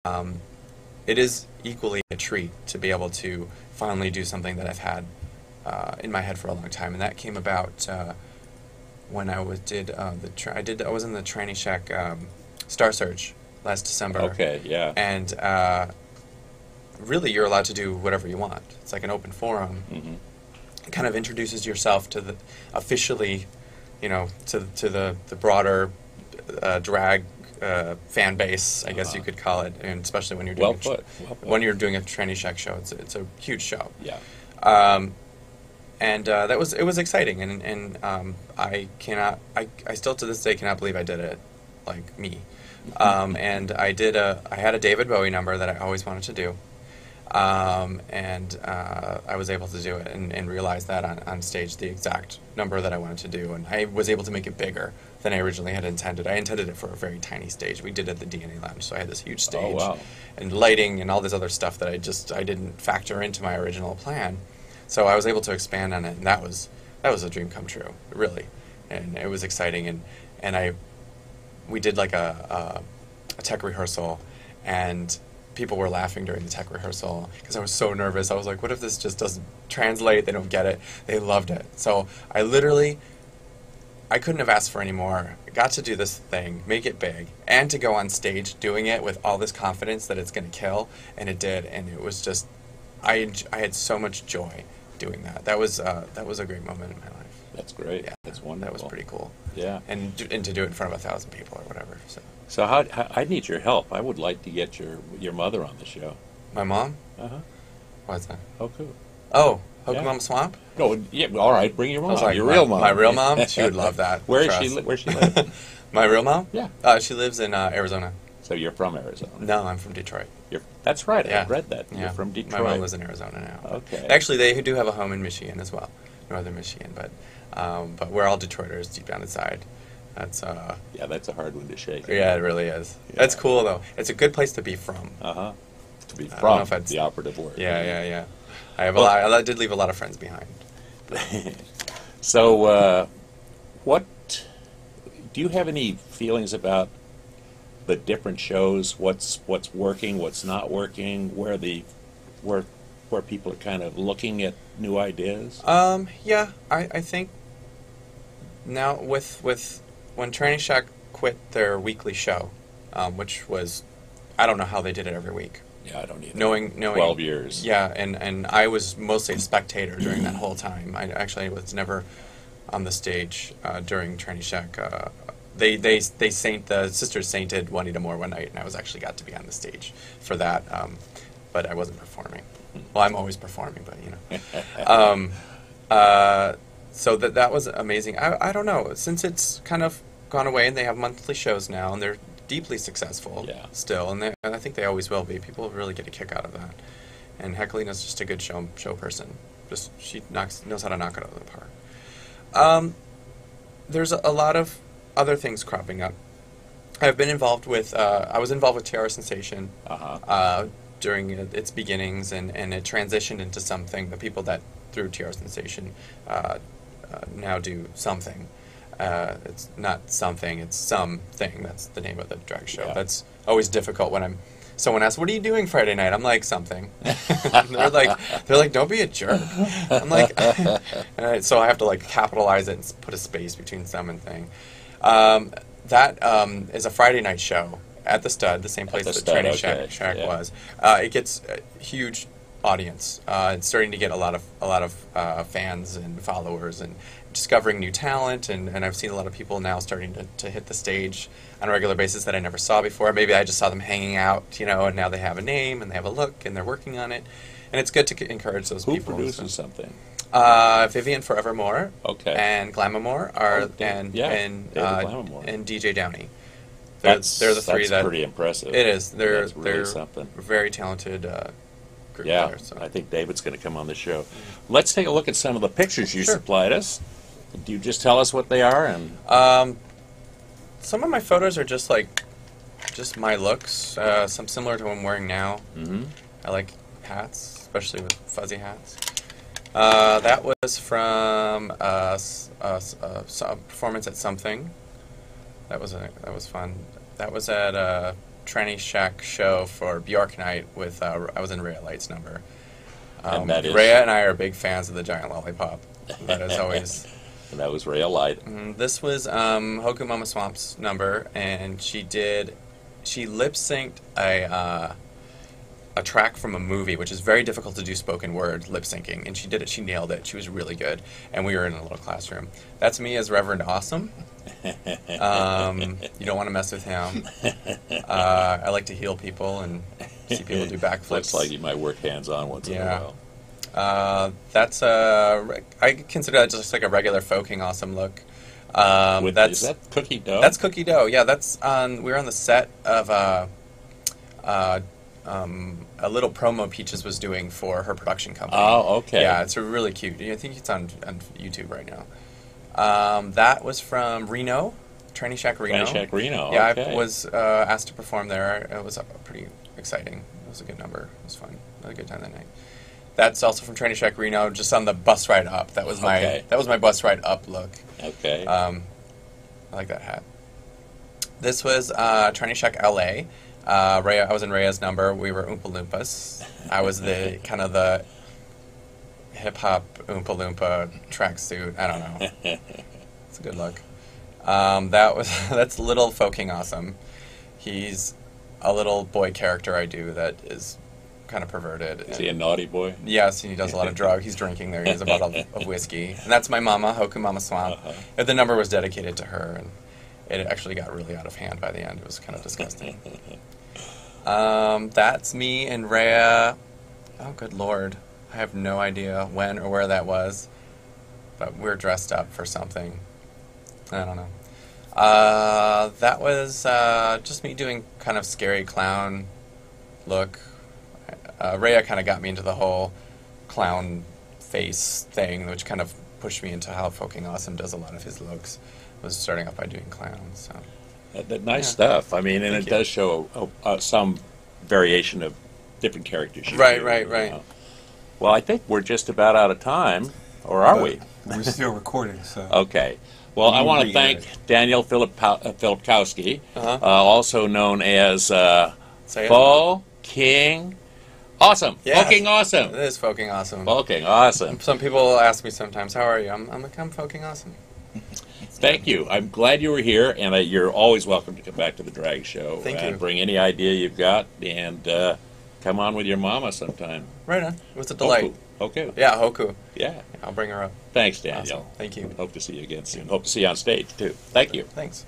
it is equally a treat to be able to finally do something that I've had in my head for a long time, and that came about when I was in the Tranny Shack Star Search last December. Okay, yeah. And really, you're allowed to do whatever you want. It's like an open forum. Mm-hmm. It kind of introduces yourself to the officially, to the broader drag fan base, I guess you could call it, and especially when you're doing when you're doing a Tranny Shack show, it's a huge show. Yeah. And it was exciting, and I still to this day cannot believe I did it, like me. And I had a David Bowie number that I always wanted to do. And I was able to do it and realize that on stage, the exact number that I wanted to do, and I was able to make it bigger than I originally had intended. I intended it for a very tiny stage. We did it at the DNA Lounge, so I had this huge stage. Oh, wow. And lighting and all this other stuff that I didn't factor into my original plan. So I was able to expand on it, and that was a dream come true, really. And it was exciting, and we did like a tech rehearsal, and people were laughing during the tech rehearsal because I was so nervous. I was like, what if this just doesn't translate? They don't get it. They loved it. So I couldn't have asked for any more. I got to do this thing, make it big, and to go on stage doing it with all this confidence that it's going to kill, and it did. And it was just, I had so much joy doing that. That was a great moment in my life. That's great. Yeah, that's wonderful. That was pretty cool. Yeah. And to do it in front of 1,000 people or whatever. So how I need your help. I would like to get your mother on the show. My mom? Uh-huh. What's that? Hoku. Oh, Hoku Yeah. Mama Swamp? No, yeah, all right, bring your I was mom. like, Your real mom. My real mom? She would love that. Where she live? My real mom? Yeah. She lives in Arizona. So you're from Arizona. No, I'm from Detroit. That's right. Yeah. I read that. Yeah. You're from Detroit. My mom lives in Arizona now. Okay. Actually, they do have a home in Michigan as well, northern Michigan. But we're all Detroiters deep down inside. That's yeah, that's a hard one to shake. Yeah, it really is. Yeah. That's cool though. It's a good place to be from. Uh-huh. To be I don't from know if I'd- the operative word. Yeah. I have a lot. I did leave a lot of friends behind. So, what do you have any feelings about the different shows? What's working? What's not working? Where people are kind of looking at new ideas? Yeah, I think now with when Tranny Shack quit their weekly show, which was, I don't know how they did it every week. Yeah, I don't either. Knowing 12 years. Yeah, and I was mostly a spectator during that whole time. I actually was never on the stage during Tranny Shack. The sisters sainted Juanita Moore one night, and I actually got to be on the stage for that, but I wasn't performing. Well, I'm always performing, but so that was amazing. I don't know, since it's kind of gone away and they have monthly shows now, and they're deeply successful still, and I think they always will be. People really get a kick out of that. And Heckelina's just a good show person. She knows how to knock it out of the park. There's a lot of other things cropping up. I've been involved with. I was involved with TR Sensation during its beginnings, and it transitioned into something. The people that threw TR Sensation now do something. It's not something, it's something. That's the name of the drag show. Yeah. That's always difficult when someone asks, what are you doing Friday night? I'm like, something. they're like, don't be a jerk. I'm like, so I have to like capitalize it and put a space between some and thing. That is a Friday night show at the Stud, the same place that Tranny Shack was. It gets a huge audience. It's starting to get a lot of fans and followers, and discovering new talent, and I've seen a lot of people now starting to hit the stage on a regular basis that I never saw before. Maybe I just saw them hanging out, and now they have a name and they have a look and they're working on it, and it's good to encourage those people. Who produces something? Vivian Forevermore, and Glamamore and DJ Downey. They're the three. That's pretty impressive. It is. They're really something. Very talented group Yeah, there, so. I think David's going to come on the show. Let's take a look at some of the pictures you supplied us. Do you just tell us what they are? And some of my photos are just my looks. Some similar to what I'm wearing now. Mm-hmm. I like hats, especially with fuzzy hats. That was from a performance at something. That was fun. That was at Tranny Shack show for Bjork Night with, I was in Rhea Light's number. And that is? Rhea and I are big fans of the Giant Lollipop. That is always... And that was Rhea Light. This was Hoku Mama Swamp's number, and she lip-synced a track from a movie, which is very difficult to do spoken word lip syncing, and she did it. She nailed it. She was really good, and we were in a little classroom. That's me as Reverend Awesome. You don't want to mess with him. I like to heal people and see people do backflips. Looks like you might work hands-on once in a while. That's I consider that just like a regular folking awesome look. Is that cookie dough? That's cookie dough. Yeah, that's on. We were on the set of a little promo Peaches was doing for her production company. Oh, okay. Yeah, it's a really cute. I think it's on YouTube right now. That was from Reno, Tranny Shack Reno. Tranny Shack Reno. Yeah, okay. I was asked to perform there. It was pretty exciting. It was a good number. It was fun. I had a good time that night. That's also from Tranny Shack Reno, just on the bus ride up. That was my bus ride up look. Okay. I like that hat. This was Tranny Shack LA. Rhea, I was in Rhea's number. We were Oompa Loompas. I was the kind of the hip hop Oompa Loompa tracksuit. I don't know. It's a good look. That's Little Folking Awesome. He's a little boy character I do that is kind of perverted. Is he a naughty boy? Yes, he does a lot of drugs. He's drinking there. He has a bottle of whiskey. And that's my mama, Hoku Mama Swamp. And the number was dedicated to her, and it actually got really out of hand by the end. It was kind of disgusting. That's me and Rhea. Oh, good Lord. I have no idea when or where that was. But we're dressed up for something. I don't know. That was just me doing kind of scary clown look. Rhea kind of got me into the whole clown face thing, which kind of pushed me into how Folking Awesome does a lot of his looks. Was starting off by doing clowns. So. Nice stuff. I mean, and it does show some variation of different characters. Right. Well, I think we're just about out of time, or are we? We're still recording, so. Okay. Well, I want to thank Daniel Filipkowski, also known as Folking Awesome. Yes. Folking Awesome. It is Folking Awesome. Folking Awesome. Some people ask me sometimes, how are you? I'm like, I'm Folking Awesome. Thank you. I'm glad you were here, and you're always welcome to come back to the Drag Show. Thank you. Bring any idea you've got, and come on with your mama sometime. Right on. It was a delight. Hoku. Yeah, Hoku. Yeah. I'll bring her up. Thanks, Daniel. Awesome. Thank you. Hope to see you again soon. Hope to see you on stage, too. Thank you. Thanks.